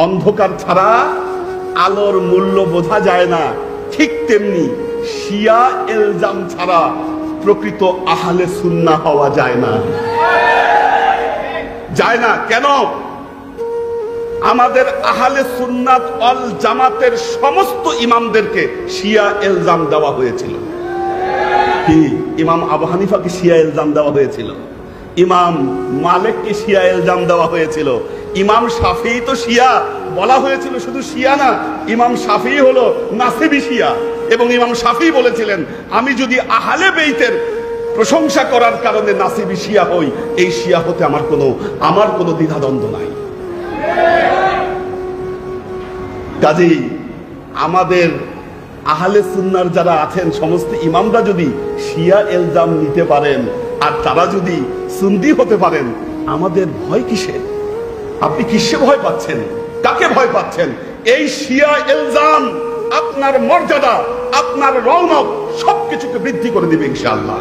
অন্ধকার ছাড়া আলোর মূল্য বোঝা যায় না, ঠিক তেমনি শিয়া ইলজাম ছাড়া প্রকৃত আহলে সুন্নাহ হওয়া যায় না। যায় না কেন? আমাদের আহলে সুন্নাত ওয়াল জামাতের সমস্ত ইমামদেরকে শিয়া ইলজাম দেওয়া হয়েছিল। কি ইমাম আবু হানিফাকে শিয়া ইলজাম দেওয়া হয়েছিল, ইমাম মালিককে শিয়া ইলজাম দেওয়া হয়েছিল, ইমাম শাফিঈ তো শিয়া বলা হয়েছিল। শুধু শিয়া না, ইমাম শাফিঈ হলো নাসিবী শিয়া, এবং ইমাম শাফিঈ বলেছিলেন আমি যদি আহলে বেইতের প্রশংসা করার কারণে নাসিবী শিয়া হই, এই শিয়া হতে আমার কোনো দ্বিধাদ্বন্দ্ব নাই। কাজেই আমাদের আহলে সুন্নাহর যারা আছেন সমস্ত ইমামরা যদি শিয়া ইলজাম নিতে পারেন আর তারা যদি সুন্নি হতে পারেন, আমাদের ভয় কিসের? আপনি কিসে ভয় পাচ্ছেন? কাকে ভয় পাচ্ছেন? এই শিয়া ইলজাম আপনার মর্যাদা, আপনার রৌনক সবকিছুকে বৃদ্ধি করে দিবে ইনশাআল্লাহ।